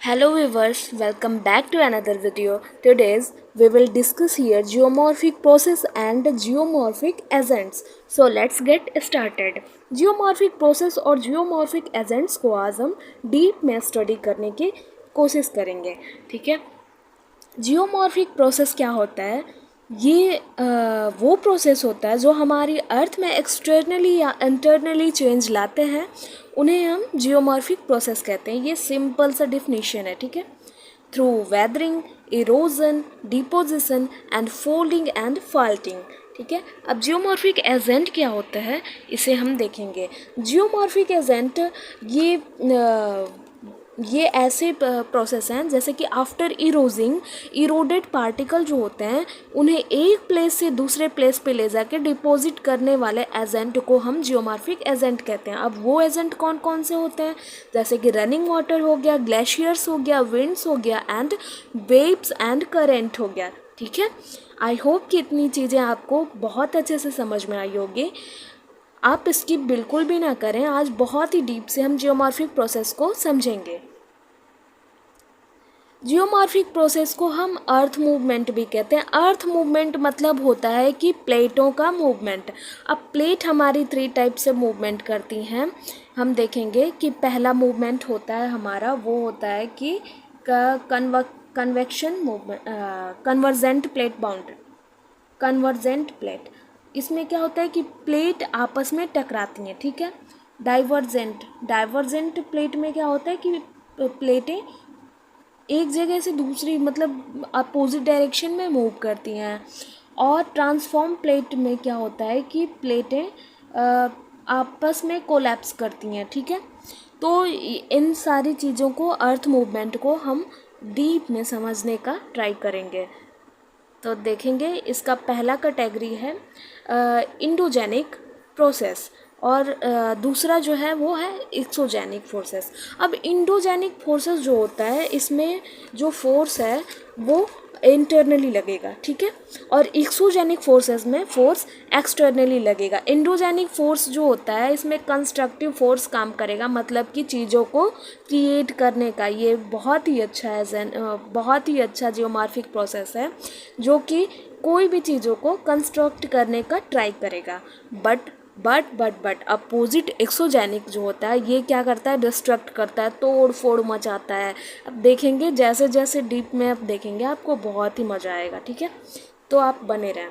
Hello viewers, welcome back to another video. Today we will discuss here geomorphic process and geomorphic agents. So let's get started. Geomorphic process और geomorphic agents को आज हम deep में study करने की कोशिश करेंगे, ठीक है। जियोमॉर्फिक प्रोसेस क्या होता है? ये वो प्रोसेस होता है जो हमारी अर्थ में एक्सटर्नली या इंटरनली चेंज लाते हैं, उन्हें हम जियोमॉर्फिक प्रोसेस कहते हैं। ये सिंपल सा डिफिनीशन है, ठीक है। Through weathering, erosion, deposition and folding and faulting, ठीक है। अब जियोमॉर्फिक एजेंट क्या होता है, इसे हम देखेंगे। जियोमॉर्फिक एजेंट ये ऐसे प्रोसेस हैं जैसे कि आफ्टर इरोजिंग, इरोडेड पार्टिकल जो होते हैं उन्हें एक प्लेस से दूसरे प्लेस पे ले जाके डिपॉजिट करने वाले एजेंट को हम जियोमॉर्फिक एजेंट कहते हैं। अब वो एजेंट कौन कौन से होते हैं, जैसे कि रनिंग वाटर हो गया, ग्लेशियर्स हो गया, विंड्स हो गया एंड वेव्स एंड करेंट हो गया, ठीक है। आई होप कि इतनी चीज़ें आपको बहुत अच्छे से समझ में आई होगी। आप स्किप बिल्कुल भी ना करें, आज बहुत ही डीप से हम जियोमॉर्फिक प्रोसेस को समझेंगे। जियोमॉर्फिक प्रोसेस को हम अर्थ मूवमेंट भी कहते हैं। अर्थ मूवमेंट मतलब होता है कि प्लेटों का मूवमेंट। अब प्लेट हमारी 3 टाइप से मूवमेंट करती हैं। हम देखेंगे कि पहला मूवमेंट होता है हमारा, वो होता है कि convection movement, convergent plate boundary, convergent plate. इसमें क्या होता है कि प्लेट आपस में टकराती हैं, ठीक है। डाइवर्जेंट प्लेट में क्या होता है कि प्लेटें एक जगह से दूसरी मतलब अपोजिट डायरेक्शन में मूव करती हैं। और ट्रांसफॉर्म प्लेट में क्या होता है कि प्लेटें आपस में कोलैप्स करती हैं, ठीक है। तो इन सारी चीज़ों को, अर्थ मूवमेंट को हम डीप में समझने का ट्राई करेंगे। तो देखेंगे, इसका पहला कैटेगरी है इंडोजेनिक प्रोसेस और दूसरा जो है वो है एक्सोजेनिक फोर्सेस। अब इंडोजेनिक फोर्सेस जो होता है, इसमें जो फोर्स है वो इंटरनली लगेगा, ठीक है। और एक्सोजेनिक फोर्सेस में फोर्स एक्सटर्नली लगेगा। इंडोजेनिक फोर्स जो होता है इसमें कंस्ट्रक्टिव फोर्स काम करेगा, मतलब कि चीज़ों को क्रिएट करने का। ये बहुत ही अच्छा है, बहुत ही अच्छा जियोमॉर्फिक प्रोसेस है जो कि कोई भी चीज़ों को कंस्ट्रक्ट करने का ट्राई करेगा। बट अपोजिट एक्सोजेनिक जो होता है ये क्या करता है, डिस्ट्रक्ट करता है, तोड़ फोड़ मचाता है। अब देखेंगे, जैसे जैसे डीप में आप देखेंगे आपको बहुत ही मज़ा आएगा, ठीक है। तो आप बने रहें।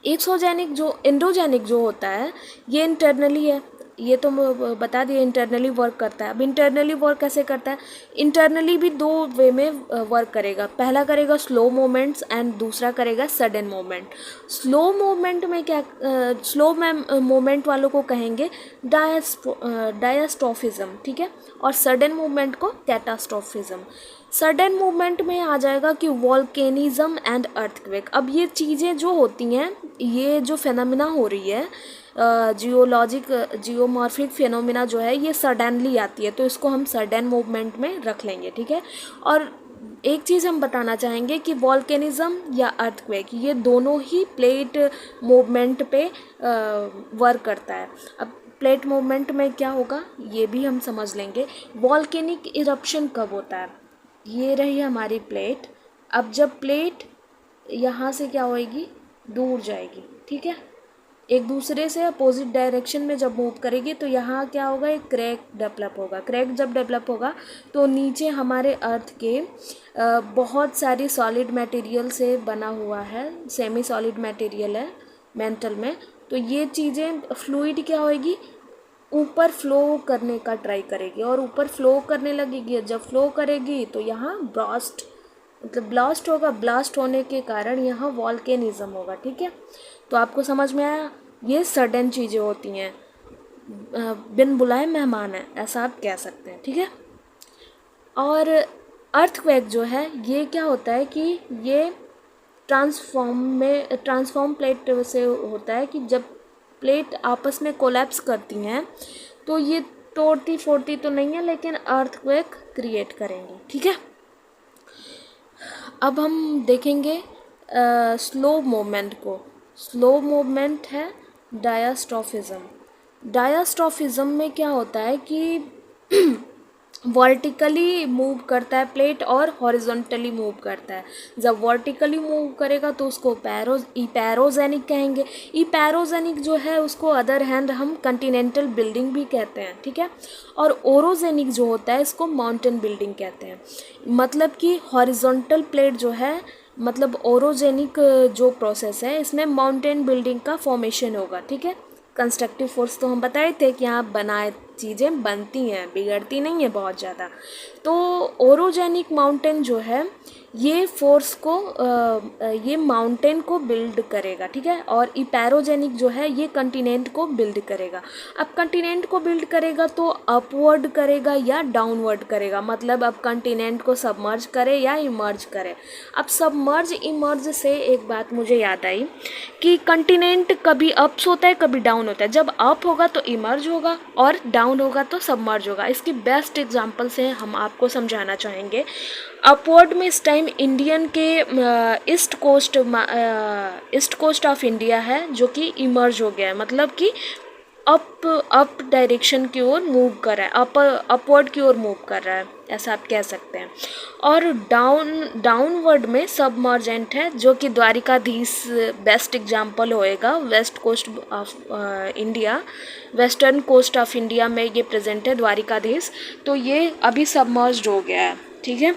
इंडोजेनिक जो होता है ये इंटरनली है, ये तो बता दिए इंटरनली वर्क करता है। अब इंटरनली वर्क कैसे करता है, इंटरनली भी 2 वे में वर्क करेगा। पहला करेगा स्लो मोमेंट्स एंड दूसरा करेगा सडन मोमेंट। स्लो मोमेंट में क्या, स्लो मोमेंट वालों को कहेंगे डायस्ट्रोफिज्म, ठीक है। और सडन मूवमेंट को कैटास्ट्रोफिज्म। सडन मूवमेंट में आ जाएगा कि वॉल्केनिज्म एंड अर्थक्वेक। अब ये चीज़ें जो होती हैं, ये जो फेनोमिना हो रही है, जियोमॉर्फिक फेनोमिना जो है ये सडनली आती है, तो इसको हम सडन मूवमेंट में रख लेंगे, ठीक है। और एक चीज़ हम बताना चाहेंगे कि वॉल्केनिज्म या अर्थक्वेक ये दोनों ही प्लेट मूवमेंट पे वर्क करता है। अब प्लेट मूवमेंट में क्या होगा ये भी हम समझ लेंगे। वॉल्केनिक इरप्शन कब होता है, ये रही हमारी प्लेट। अब जब प्लेट यहाँ से क्या होएगी, दूर जाएगी, ठीक है, एक दूसरे से अपोजिट डायरेक्शन में जब मूव करेगी तो यहाँ क्या होगा, एक क्रैक डेवलप होगा। क्रैक जब डेवलप होगा तो नीचे हमारे अर्थ के बहुत सारी सॉलिड मटेरियल से बना हुआ है, सेमी सॉलिड मटेरियल है मेंटल में। तो ये चीज़ें फ्लूइड क्या होएगी, ऊपर फ्लो करने का ट्राई करेगी और ऊपर फ्लो करने लगेगी। जब फ्लो करेगी तो यहाँ ब्लास्ट होगा। ब्लास्ट होने के कारण यहाँ वॉल्केनिज्म होगा, ठीक है। तो आपको समझ में आया, ये सडन चीज़ें होती हैं, बिन बुलाए मेहमान है, ऐसा आप कह सकते हैं, ठीक है। और अर्थक्वेक जो है ये क्या होता है कि ये ट्रांसफॉर्म प्लेट से होता है कि जब प्लेट आपस में कोलैप्स करती हैं तो ये तोड़ती फोड़ती तो नहीं है लेकिन अर्थक्वेक क्रिएट करेंगी, ठीक है। अब हम देखेंगे स्लो मूवमेंट को। स्लो मूवमेंट है डायस्ट्रोफिज्म। डायस्ट्रोफिज्म में क्या होता है कि वर्टिकली मूव करता है प्लेट और हॉरिजॉन्टली मूव करता है। जब वर्टिकली मूव करेगा तो उसको इपैरोजेनिक कहेंगे। इपैरोजेनिक जो है उसको अदर हैंड हम कंटिनेंटल बिल्डिंग भी कहते हैं, ठीक है। और ओरोजेनिक जो होता है इसको माउंटेन बिल्डिंग कहते हैं। मतलब कि हॉरिजॉन्टल प्लेट जो है, मतलब ओरोजेनिक जो प्रोसेस है इसमें माउंटेन बिल्डिंग का फॉर्मेशन होगा, ठीक है। कंस्ट्रक्टिव फोर्स तो हम बताए थे कि यहाँ बनाए चीज़ें बनती हैं, बिगड़ती नहीं है बहुत ज़्यादा। तो ओरोजेनिक माउंटेन जो है ये फोर्स को ये माउंटेन को बिल्ड करेगा, ठीक है। और इपैरोजेनिक जो है ये कंटिनेंट को बिल्ड करेगा। अब कंटिनेंट को बिल्ड करेगा तो अपवर्ड करेगा या डाउनवर्ड करेगा, मतलब अब कंटिनेंट को सबमर्ज करे या इमर्ज करे। अब सबमर्ज इमर्ज से एक बात मुझे याद आई कि कंटिनेंट कभी अप्स होता है कभी डाउन होता है। जब अप होगा तो इमर्ज होगा और डाउन होगा तो सबमर्ज होगा। इसकी बेस्ट एग्जांपल से हम आपको समझाना चाहेंगे। अपवर्ड में इस टाइम इंडियन के ईस्ट कोस्ट ऑफ इंडिया है जो कि इमर्ज हो गया है, मतलब कि अप डायरेक्शन की ओर मूव कर रहा है, अपवर्ड की ओर मूव कर रहा है, ऐसा आप कह सकते हैं। और डाउनवर्ड में सबमर्जेंट है जो कि द्वारिकाधीश बेस्ट एग्जांपल होएगा। West coast of India, western coast of India में ये प्रेजेंट है द्वारिकाधीश, तो ये अभी सबमर्ज्ड हो गया है, ठीक है।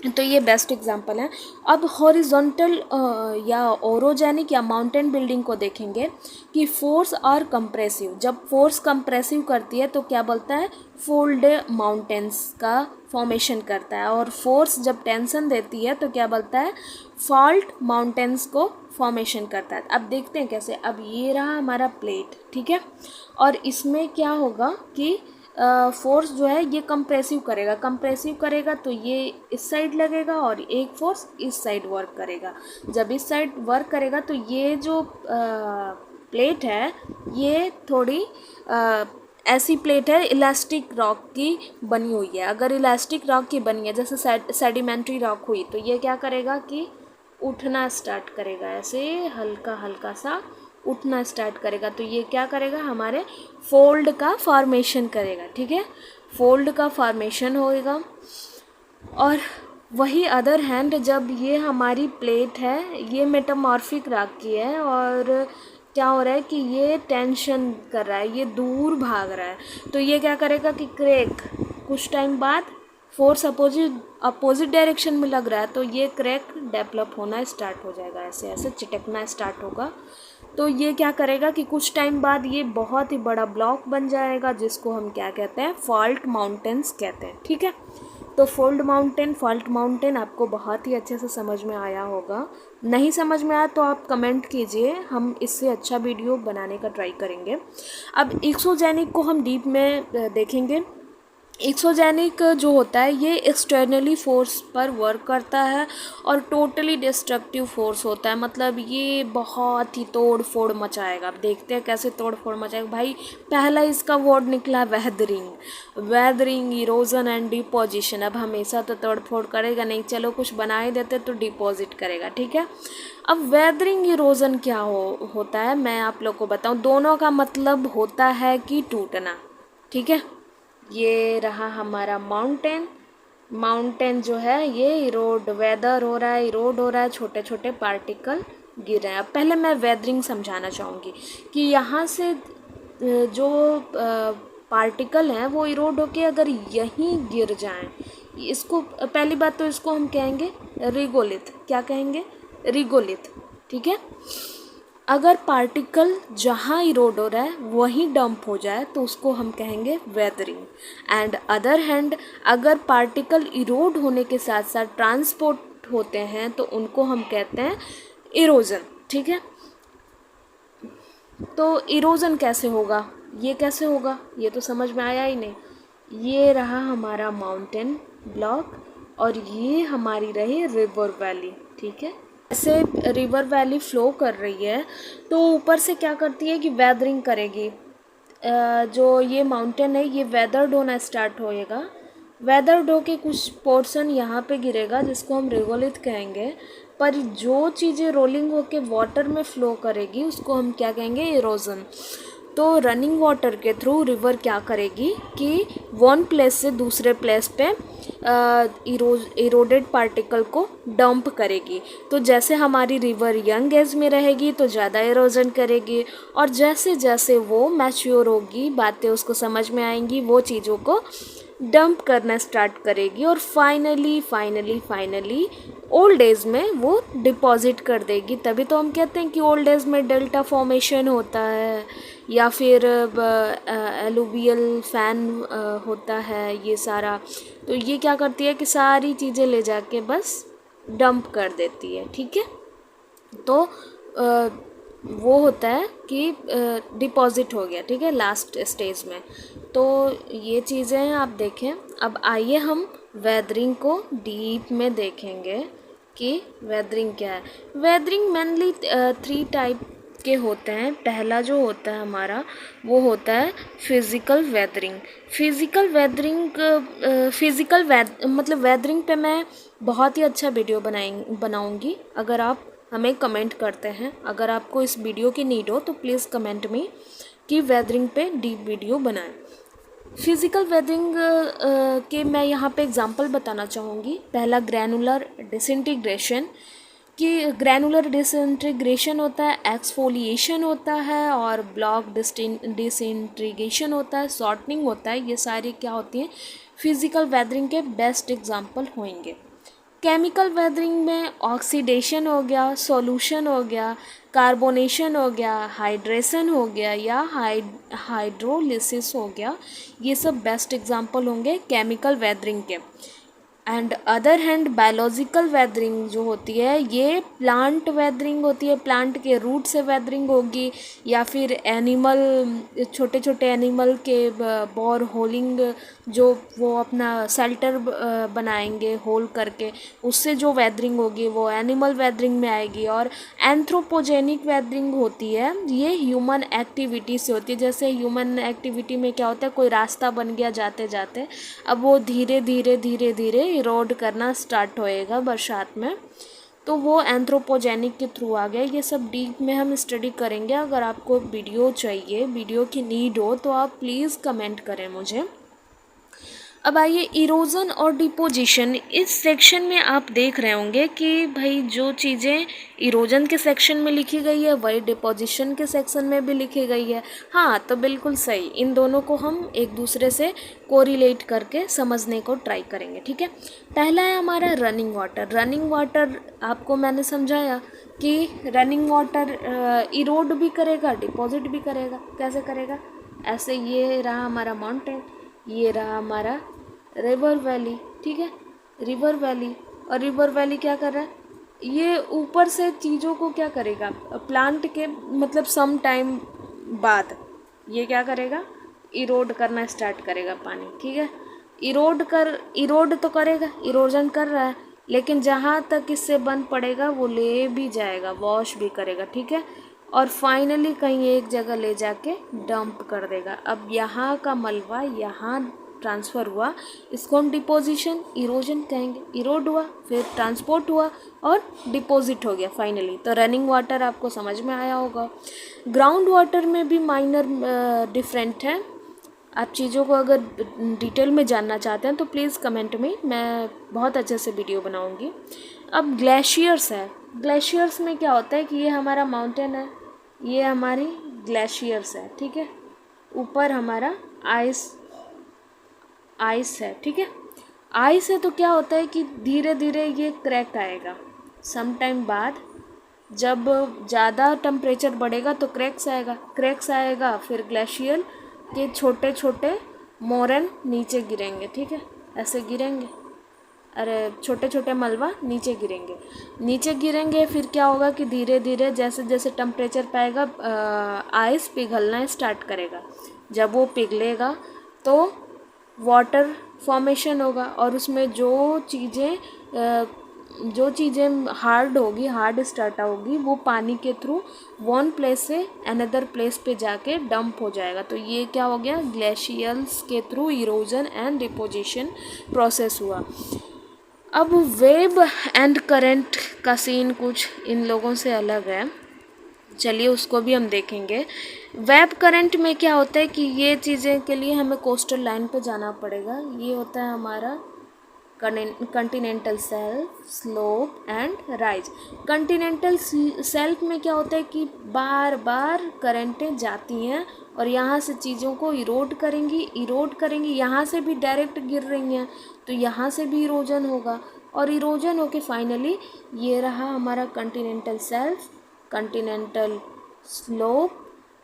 तो ये बेस्ट एग्जांपल है। अब हॉरिजॉन्टल या ओरोजेनिक या माउंटेन बिल्डिंग को देखेंगे कि फोर्स और कंप्रेसिव। जब फोर्स कंप्रेसिव करती है तो क्या बोलता है, फोल्ड माउंटेन्स का फॉर्मेशन करता है। और फोर्स जब टेंशन देती है तो क्या बोलता है, फॉल्ट माउंटेन्स को फॉर्मेशन करता है। अब देखते हैं कैसे। अब ये रहा हमारा प्लेट, ठीक है। और इसमें क्या होगा कि फोर्स जो है ये कंप्रेसिव करेगा तो ये इस साइड लगेगा और एक फोर्स इस साइड वर्क करेगा। जब इस साइड वर्क करेगा तो ये जो प्लेट है ये थोड़ी ऐसी प्लेट है इलास्टिक रॉक की बनी हुई है। अगर इलास्टिक रॉक की बनी है जैसे सेडिमेंट्री रॉक हुई तो ये क्या करेगा कि उठना स्टार्ट करेगा, ऐसे हल्का हल्का सा उठना स्टार्ट करेगा। तो ये क्या करेगा, हमारे फोल्ड का फॉर्मेशन करेगा, ठीक है। फोल्ड का फॉर्मेशन होएगा। और वही अदर हैंड जब ये हमारी प्लेट है ये मेटामॉर्फिक रॉक की है और क्या हो रहा है कि ये टेंशन कर रहा है, ये दूर भाग रहा है, तो ये क्या करेगा कि क्रैक कुछ टाइम बाद फोर्स अपोजिट डायरेक्शन में लग रहा है तो ये क्रैक डेवलप होना स्टार्ट हो जाएगा, ऐसे ऐसे चिटकना स्टार्ट होगा। तो ये क्या करेगा कि कुछ टाइम बाद ये बहुत ही बड़ा ब्लॉक बन जाएगा जिसको हम क्या कहते हैं, फॉल्ट माउंटेन्स कहते हैं, ठीक है। तो फॉल्ट माउंटेन आपको बहुत ही अच्छे से समझ में आया होगा। नहीं समझ में आया तो आप कमेंट कीजिए, हम इससे अच्छा वीडियो बनाने का ट्राई करेंगे। अब एक्सोजेनिक को हम डीप में देखेंगे। एक्सोजेनिक जो होता है ये एक्सटर्नली फोर्स पर वर्क करता है और टोटली डिस्ट्रक्टिव फोर्स होता है, मतलब ये बहुत ही तोड़ फोड़ मचाएगा। अब देखते हैं कैसे तोड़ फोड़ मचाएगा। भाई पहला इसका वर्ड निकला वेदरिंग, इरोजन एंड डिपोजिशन। अब हमेशा तो तोड़ फोड़ करेगा नहीं, चलो कुछ बना ही देते तो डिपॉजिट करेगा, ठीक है। अब वेदरिंग इरोजन क्या होता है मैं आप लोग को बताऊँ। दोनों का मतलब होता है कि टूटना, ठीक है। ये रहा हमारा माउंटेन जो है ये इरोड वेदर हो रहा है, इरोड हो रहा है, छोटे छोटे पार्टिकल गिर रहे हैं। अब पहले मैं वेदरिंग समझाना चाहूँगी कि यहाँ से जो पार्टिकल हैं वो इरोड होके अगर यहीं गिर जाएं, इसको पहली बात तो इसको हम कहेंगे रिगोलिथ। क्या कहेंगे, रिगोलिथ, ठीक है। अगर पार्टिकल जहाँ इरोड हो रहा है वहीं डंप हो जाए तो उसको हम कहेंगे वेदरिंग। एंड अदर हैंड अगर पार्टिकल इरोड होने के साथ साथ ट्रांसपोर्ट होते हैं तो उनको हम कहते हैं इरोजन, ठीक है। तो इरोजन कैसे होगा, ये कैसे होगा, ये तो समझ में आया ही नहीं। ये रहा हमारा माउंटेन ब्लॉक और ये हमारी रही रिवर वैली, ठीक है। ऐसे रिवर वैली फ्लो कर रही है तो ऊपर से क्या करती है कि वेदरिंग करेगी। जो ये माउंटेन है ये वेदर्ड होना स्टार्ट होएगा। वेदर्ड हो के कुछ पोर्शन यहाँ पे गिरेगा जिसको हम रिगोलिथ कहेंगे, पर जो चीज़ें रोलिंग होके वाटर में फ़्लो करेगी उसको हम क्या कहेंगे, इरोजन। तो रनिंग वाटर के थ्रू रिवर क्या करेगी कि वन प्लेस से दूसरे प्लेस पे इरोडेड पार्टिकल को डंप करेगी। तो जैसे हमारी रिवर यंग एज में रहेगी तो ज़्यादा इरोजन करेगी, और जैसे जैसे वो मैच्योर होगी, बातें उसको समझ में आएंगी, वो चीज़ों को डंप करना स्टार्ट करेगी, और फाइनली ओल्ड एज में वो डिपॉजिट कर देगी। तभी तो हम कहते हैं कि ओल्ड एज में डेल्टा फॉर्मेशन होता है, या फिर एलुवियल फैन होता है, ये सारा। तो ये क्या करती है कि सारी चीज़ें ले जाके बस डंप कर देती है, ठीक है। तो वो होता है कि डिपॉजिट हो गया, ठीक है, लास्ट स्टेज में। तो ये चीज़ें आप देखें। अब आइए हम वेदरिंग को डीप में देखेंगे कि वेदरिंग क्या है। वेदरिंग मेनली 3 टाइप के होते हैं। पहला जो होता है हमारा वो होता है फिज़िकल वेदरिंग। मतलब वेदरिंग पे मैं बहुत ही अच्छा वीडियो बनाऊंगी। अगर आप हमें कमेंट करते हैं, अगर आपको इस वीडियो की नीड हो तो प्लीज़ कमेंट में कि वेदरिंग पे डीप वीडियो बनाएं। फिज़िकल वेदरिंग के मैं यहाँ पे एग्जांपल बताना चाहूँगी। पहला ग्रैनुलर डिसइंटीग्रेशन, कि ग्रैनुलर डिसइंटीग्रेशन होता है, एक्सफोलिएशन होता है, और ब्लॉक डिसइंटीग्रेशन होता है, शॉर्टनिंग होता है। ये सारी क्या होती हैं, फिज़िकल वेदरिंग के बेस्ट एग्जांपल होंगे। केमिकल वेदरिंग में ऑक्सीडेशन हो गया, सॉल्यूशन हो गया, कार्बोनेशन हो गया, हाइड्रेशन हो गया, या हाइड्रोलिसिस हो गया। ये सब बेस्ट एग्जांपल होंगे केमिकल वेदरिंग के। And other hand biological weathering जो होती है, ये प्लांट वेदरिंग होती है। प्लांट के रूट से वेदरिंग होगी, या फिर एनिमल, छोटे छोटे एनिमल के बोर होलिंग, जो वो अपना शेल्टर बनाएंगे होल करके, उससे जो वेदरिंग होगी वो एनिमल वेदरिंग में आएगी। और एंथ्रोपोजेनिक वेदरिंग होती है, ये ह्यूमन एक्टिविटी से होती है। जैसे ह्यूमन एक्टिविटी में क्या होता है, कोई रास्ता बन गया जाते जाते, अब वो धीरे धीरे इरोड करना स्टार्ट होएगा बरसात में, तो वो एंथ्रोपोजेनिक के थ्रू आ गया। ये सब डीप में हम स्टडी करेंगे। अगर आपको वीडियो चाहिए, वीडियो की नीड हो, तो आप प्लीज़ कमेंट करें मुझे। अब आइए इरोजन और डिपोजिशन। इस सेक्शन में आप देख रहे होंगे कि भाई जो चीज़ें इरोजन के सेक्शन में लिखी गई है वही डिपोजिशन के सेक्शन में भी लिखी गई है। हाँ, तो बिल्कुल सही, इन दोनों को हम एक दूसरे से कोरिलेट करके समझने को ट्राई करेंगे, ठीक है। पहला है हमारा रनिंग वाटर। रनिंग वाटर आपको मैंने समझाया कि रनिंग वाटर इरोड भी करेगा, डिपॉजिट भी करेगा। कैसे करेगा? ऐसे, ये रहा हमारा माउंटेन, ये रहा हमारा रिवर वैली, ठीक है, रिवर वैली। और रिवर वैली क्या कर रहा है, ये ऊपर से चीज़ों को क्या करेगा, प्लांट के मतलब सम टाइम बाद ये क्या करेगा, इरोड करना स्टार्ट करेगा पानी, ठीक है। इरोड तो करेगा, इरोजन कर रहा है, लेकिन जहाँ तक इससे बन पड़ेगा वो ले भी जाएगा, वॉश भी करेगा, ठीक है। और फाइनली कहीं एक जगह ले जाके डंप कर देगा। अब यहाँ का मलबा यहाँ ट्रांसफ़र हुआ, इसको हम डिपोजिशन, इरोजन कहेंगे। इरोड हुआ, फिर ट्रांसपोर्ट हुआ और डिपॉजिट हो गया फाइनली। तो रनिंग वाटर आपको समझ में आया होगा। ग्राउंड वाटर में भी माइनर डिफरेंट है। आप चीज़ों को अगर डिटेल में जानना चाहते हैं तो प्लीज़ कमेंट में, मैं बहुत अच्छे से वीडियो बनाऊंगी। अब ग्लेशियर्स है। ग्लेशियर्स में क्या होता है कि ये हमारा माउंटेन है, ये हमारी ग्लेशियर्स है, ठीक है। ऊपर हमारा आइस है, ठीक है। आइस है तो क्या होता है कि धीरे धीरे ये क्रैक आएगा। सम टाइम बाद जब ज़्यादा टेम्परेचर बढ़ेगा तो क्रैक्स आएगा, फिर ग्लेशियर के छोटे छोटे मोरन नीचे गिरेंगे, ठीक है, ऐसे गिरेंगे। अरे छोटे छोटे मलबा नीचे गिरेंगे। फिर क्या होगा कि धीरे धीरे जैसे जैसे टेम्परेचर पाएगा आइस पिघलना स्टार्ट करेगा। जब वो पिघलेगा तो वाटर फॉर्मेशन होगा, और उसमें जो चीज़ें हार्ड स्टार्ट होगी वो पानी के थ्रू वन प्लेस से अनदर प्लेस पे जाके डंप हो जाएगा। तो ये क्या हो गया, ग्लेशियर्स के through erosion and deposition process हुआ। अब वेव एंड करंट का सीन कुछ इन लोगों से अलग है। चलिए उसको भी हम देखेंगे। वेब करंट में क्या होता है कि ये चीज़ें के लिए हमें कोस्टल लाइन पे जाना पड़ेगा। ये होता है हमारा Continental self, slope and rise. Continental self में क्या होता है कि बार बार करंटें जाती हैं और यहाँ से चीज़ों को इरोड करेंगी, यहाँ से भी डायरेक्ट गिर रही हैं तो यहाँ से भी इरोजन होगा, और इरोजन होके फाइनली ये रहा हमारा Continental self, Continental slope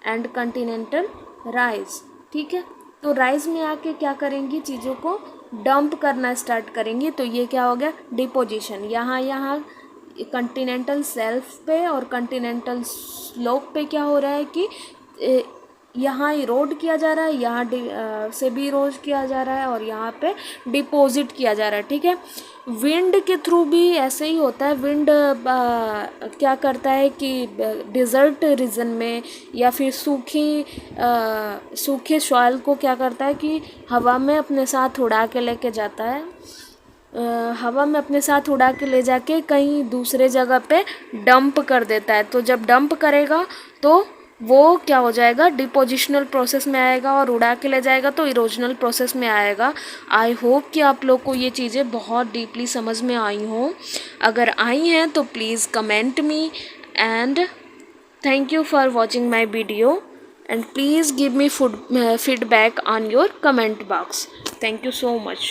and Continental rise. ठीक है, तो राइज में आके क्या करेंगी, चीज़ों को डंप करना स्टार्ट करेंगी। तो ये क्या हो गया, डिपोजिशन। यहाँ कंटिनेंटल सेल्फ पे और कंटिनेंटल स्लोप पे क्या हो रहा है कि यहाँ इरोड किया जा रहा है, यहाँ से भी इरोड किया जा रहा है और यहाँ पे डिपॉजिट किया जा रहा है। ठीक है, विंड के थ्रू भी ऐसे ही होता है। विंड क्या करता है कि डिज़र्ट रीजन में या फिर सूखे सॉइल को क्या करता है कि हवा में अपने साथ उड़ा के लेके जाता है, हवा में अपने साथ उड़ा के ले जाके कहीं दूसरे जगह पे डंप कर देता है। तो जब डंप करेगा तो वो क्या हो जाएगा, डिपोजिशनल प्रोसेस में आएगा, और उड़ा के ले जाएगा तो इरोजनल प्रोसेस में आएगा। आई होप कि आप लोग को ये चीज़ें बहुत डीपली समझ में आई हों। अगर आई हैं तो please comment me, and thank you for watching my video, and please give me feedback on your comment box. Thank you so much.